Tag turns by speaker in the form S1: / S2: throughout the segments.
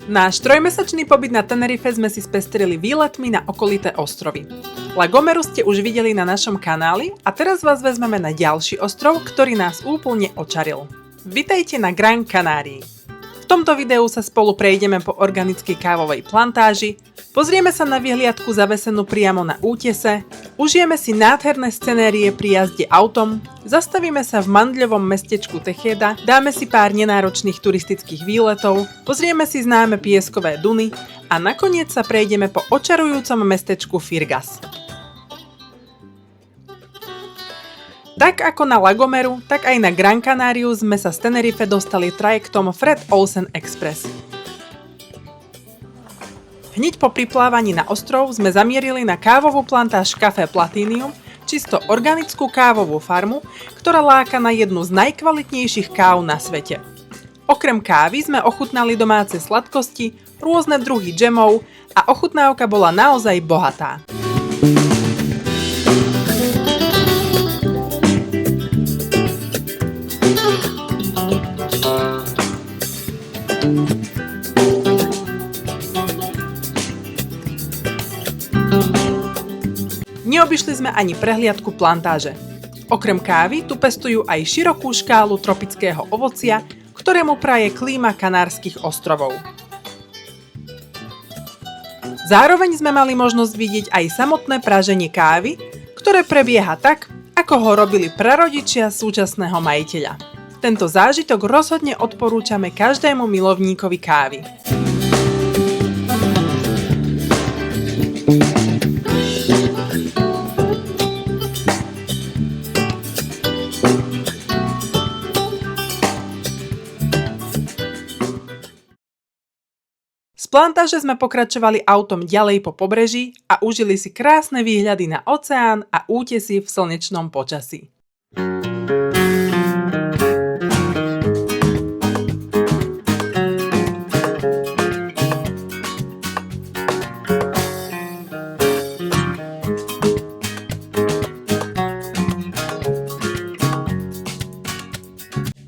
S1: Náš trojmesačný pobyt na Tenerife sme si spestrili výletmi na okolité ostrovy. La Gomeru ste už videli na našom kanáli a teraz vás vezmeme na ďalší ostrov, ktorý nás úplne očaril. Vitajte na Gran Canárii. V tomto videu sa spolu prejdeme po organickej kávovej plantáži, pozrieme sa na vyhliadku zavesenú priamo na útese, užijeme si nádherné scenérie pri jazde autom, zastavíme sa v mandľovom mestečku Tejeda, dáme si pár nenáročných turistických výletov, pozrieme si známe pieskové duny a nakoniec sa prejdeme po očarujúcom mestečku Firgas. Tak ako na La Gomeru, tak aj na Gran Canariu sme sa z Tenerife dostali trajektom Fred Olsen Express. Hneď po priplávaní na ostrov sme zamierili na kávovú plantáž Café Platinum, čisto organickú kávovú farmu, ktorá láka na jednu z najkvalitnejších káv na svete. Okrem kávy sme ochutnali domáce sladkosti, rôzne druhy džemov a ochutnávka bola naozaj bohatá. Neobyšli sme ani prehliadku plantáže. Okrem kávy tu pestujú aj širokú škálu tropického ovocia, ktorému praje klíma Kanárskych ostrovov. Zároveň sme mali možnosť vidieť aj samotné praženie kávy, ktoré prebieha tak, ako ho robili prarodičia súčasného majiteľa. Tento zážitok rozhodne odporúčame každému milovníkovi kávy. Z plantáže sme pokračovali autom ďalej po pobreží a užili si krásne výhľady na oceán a útesy v slnečnom počasí.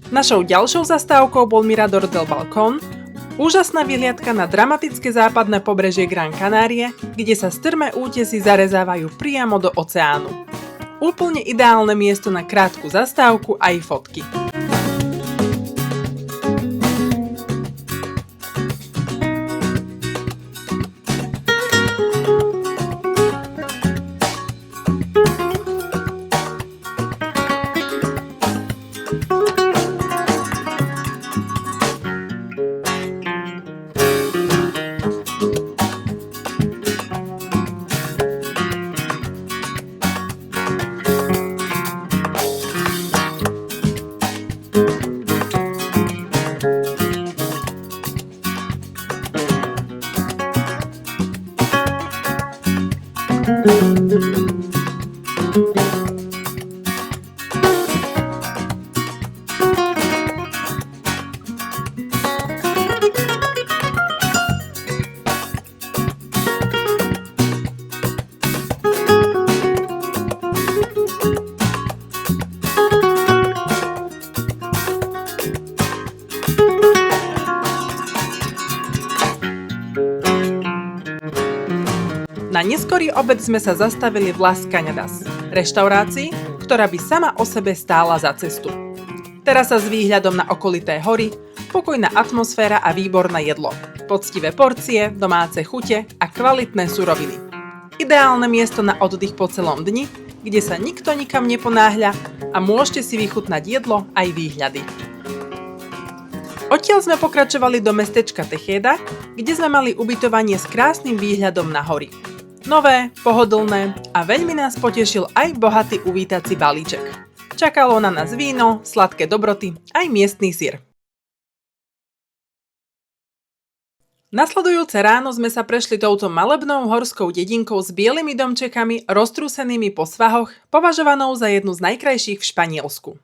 S1: Našou ďalšou zastávkou bol Mirador del Balcón, úžasná vyhliadka na dramatické západné pobrežie Gran Canárie, kde sa strmé útesy zarezávajú priamo do oceánu. Úplne ideálne miesto na krátku zastávku aj fotky. Na neskorý obed sme sa zastavili v Las Cañadas, reštaurácii, ktorá by sama o sebe stála za cestu. Terasa s výhľadom na okolité hory, pokojná atmosféra a výborné jedlo, poctivé porcie, domáce chute a kvalitné suroviny. Ideálne miesto na oddych po celom dni, kde sa nikto nikam neponáhľa a môžete si vychutnať jedlo aj výhľady. Odtiaľ sme pokračovali do mestečka Tejeda, kde sme mali ubytovanie s krásnym výhľadom na hory. Nové, pohodlné a veľmi nás potešil aj bohatý uvítací balíček. Čakalo na nás víno, sladké dobroty, aj miestny syr. Nasledujúce ráno sme sa prešli touto malebnou horskou dedinkou s bielými domčekami roztrúsenými po svahoch, považovanou za jednu z najkrajších v Španielsku.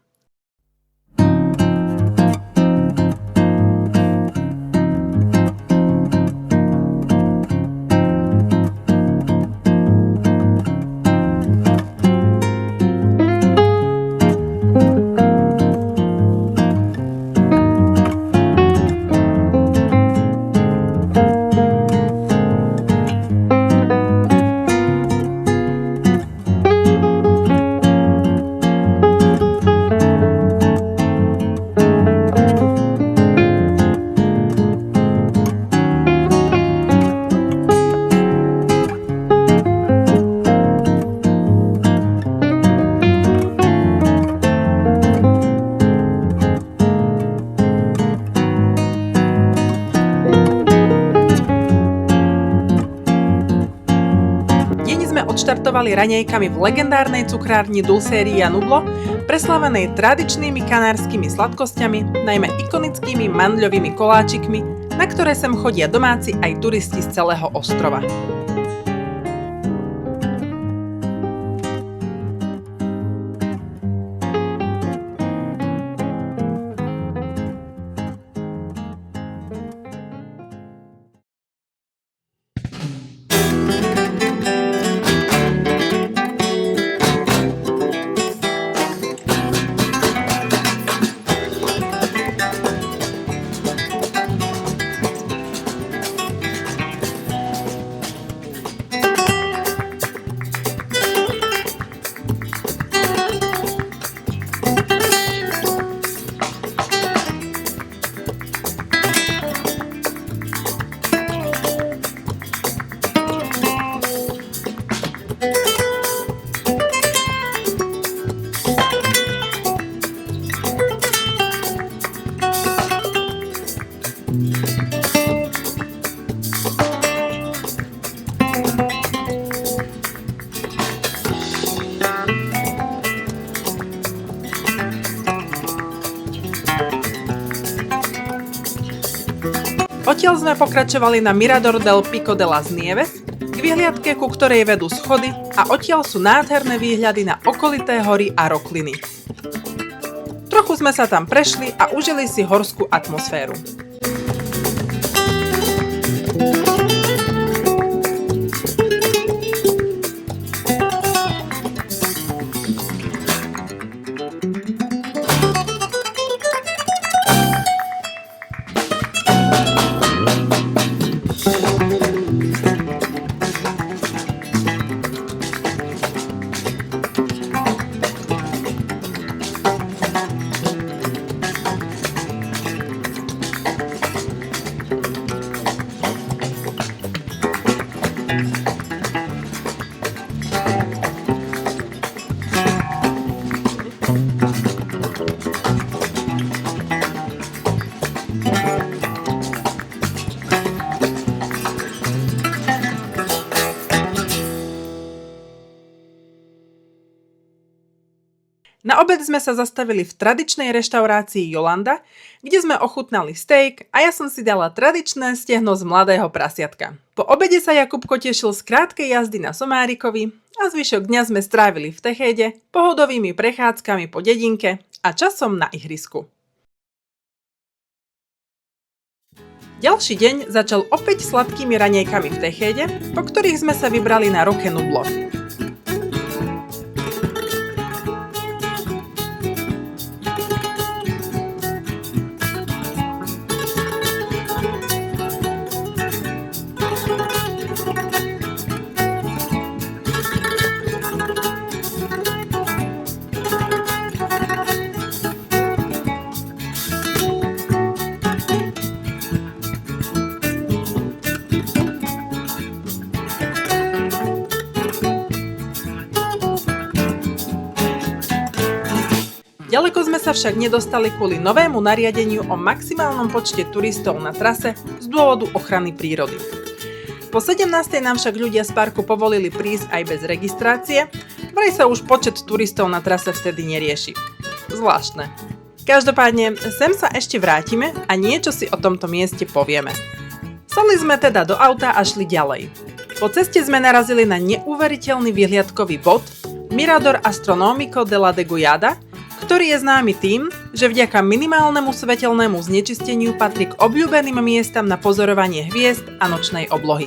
S1: odštartovali raňajkami v legendárnej cukrárni Dulceria Nublo, preslavenej tradičnými kanárskymi sladkosťami, najmä ikonickými mandľovými koláčikmi, na ktoré sem chodia domáci aj turisti z celého ostrova. Odtiaľ sme pokračovali na Mirador del Pico de las Nieves, k vyhliadke, ku ktorej vedú schody a odtiaľ sú nádherné výhľady na okolité hory a rokliny. Trochu sme sa tam prešli a užili si horskú atmosféru. Na obed sme sa zastavili v tradičnej reštaurácii Jolanda, kde sme ochutnali steak a ja som si dala tradičné stehno z mladého prasiatka. Po obede sa Jakubko tešil z krátkej jazdy na Somárikovi a zvyšok dňa sme strávili v Techéde, pohodovými prechádzkami po dedinke a časom na ihrisku. Ďalší deň začal opäť sladkými raňajkami v Techéde, po ktorých sme sa vybrali na Roque Nublo. Ďaleko sme sa však nedostali kvôli novému nariadeniu o maximálnom počte turistov na trase z dôvodu ochrany prírody. Po 17. nám však ľudia z parku povolili prísť aj bez registrácie, vraj sa už počet turistov na trase vtedy nerieši. Zvláštne. Každopádne, sem sa ešte vrátime a niečo si o tomto mieste povieme. Sadli sme teda do auta a šli ďalej. Po ceste sme narazili na neuveriteľný vyhliadkový bod Mirador Astronómico de la Degollada, ktorý je známy tým, že vďaka minimálnemu svetelnému znečisteniu patrí k obľúbeným miestam na pozorovanie hviezd a nočnej oblohy.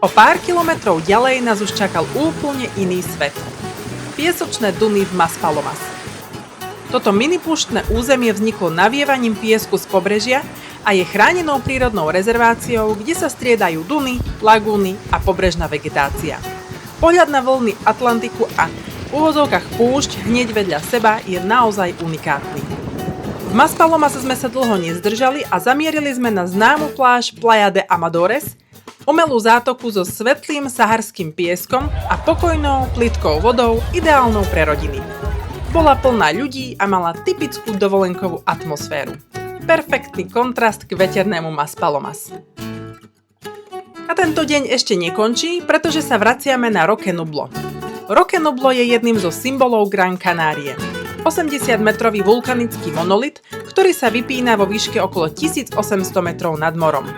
S1: O pár kilometrov ďalej nás už čakal úplne iný svet. Piesočné duny v Maspalomas. Toto minipúštne územie vzniklo navievaním piesku z pobrežia a je chránenou prírodnou rezerváciou, kde sa striedajú duny, lagúny a pobrežná vegetácia. Pohľad na vlny Atlantiku a v úvodzovkách púšť hneď vedľa seba je naozaj unikátny. V Maspalomas sme sa dlho nezdržali a zamierili sme na známu pláž Playa de Amadores, umelú zátoku so svetlým saharským pieskom a pokojnou, plitkou vodou, ideálnou pre rodiny. Bola plná ľudí a mala typickú dovolenkovú atmosféru. Perfektný kontrast k veternému Maspalomas. A tento deň ešte nekončí, pretože sa vraciame na Roque Nublo. Roque Nublo je jedným zo symbolov Gran Canárie. 80-metrový vulkanický monolit, ktorý sa vypína vo výške okolo 1800 metrov nad morom.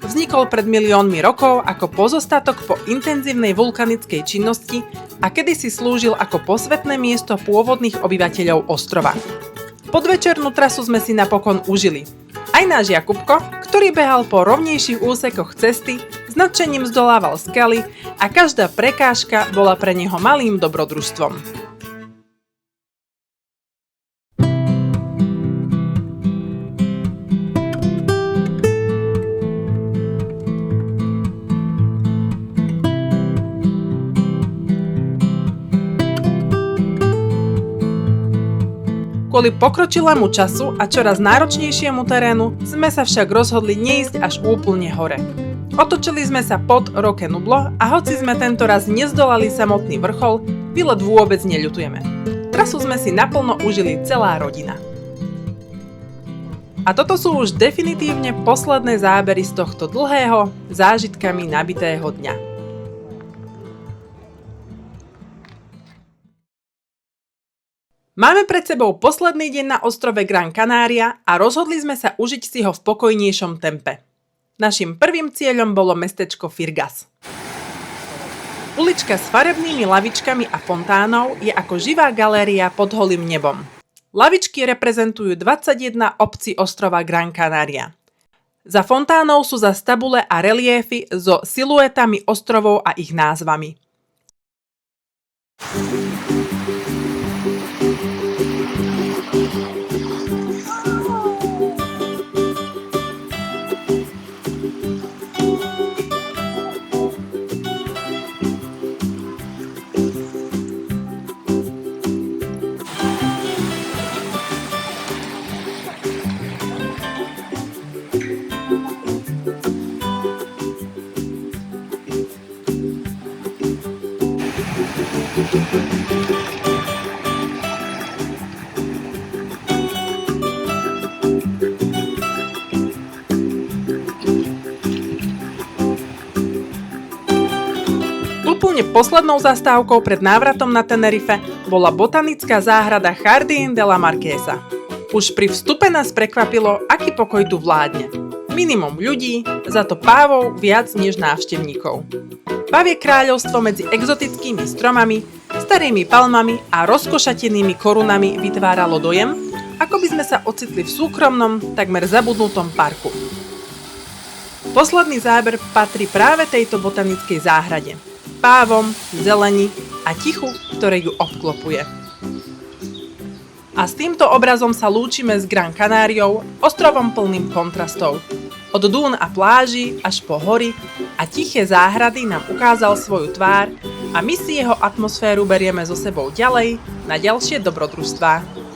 S1: Vznikol pred miliónmi rokov ako pozostatok po intenzívnej vulkanickej činnosti a kedysi slúžil ako posvätné miesto pôvodných obyvateľov ostrova. Podvečernú trasu sme si napokon užili. Aj náš Jakubko, ktorý behal po rovnejších úsekoch cesty, s nadšením zdolával skaly a každá prekážka bola pre neho malým dobrodružstvom. Kvôli pokročilému času a čoraz náročnejšiemu terénu sme sa však rozhodli neísť až úplne hore. Otočili sme sa pod Roque Nublo a hoci sme tento raz nezdolali samotný vrchol, výlet vôbec neľutujeme. Trasu sme si naplno užili celá rodina. A toto sú už definitívne posledné zábery z tohto dlhého, zážitkami nabitého dňa. Máme pred sebou posledný deň na ostrove Gran Canária a rozhodli sme sa užiť si ho v pokojnejšom tempe. Naším prvým cieľom bolo mestečko Firgas. Ulička s farebnými lavičkami a fontánou je ako živá galéria pod holým nebom. Lavičky reprezentujú 21 obcí ostrova Gran Canária. Za fontánou sú zas tabule a reliéfy so siluetami ostrovov a ich názvami. Úplne poslednou zastávkou pred návratom na Tenerife bola botanická záhrada Jardín de la Marquesa. Už pri vstupe nás prekvapilo, aký pokoj tu vládne. Minimum ľudí, za to pávov viac než návštevníkov. Pavie kráľovstvo medzi exotickými stromami, starými palmami a rozkošatenými korunami vytváralo dojem, ako by sme sa ocitli v súkromnom, takmer zabudnutom parku. Posledný záber patrí práve tejto botanickej záhrade. Pávom, zeleni a tichu, ktoré ju obklopuje. A s týmto obrazom sa lúčime s Gran Canáriou, ostrovom plným kontrastov. Od dún a pláži až po hory a tiché záhrady nám ukázal svoju tvár a my si jeho atmosféru berieme so sebou ďalej na ďalšie dobrodružstvá.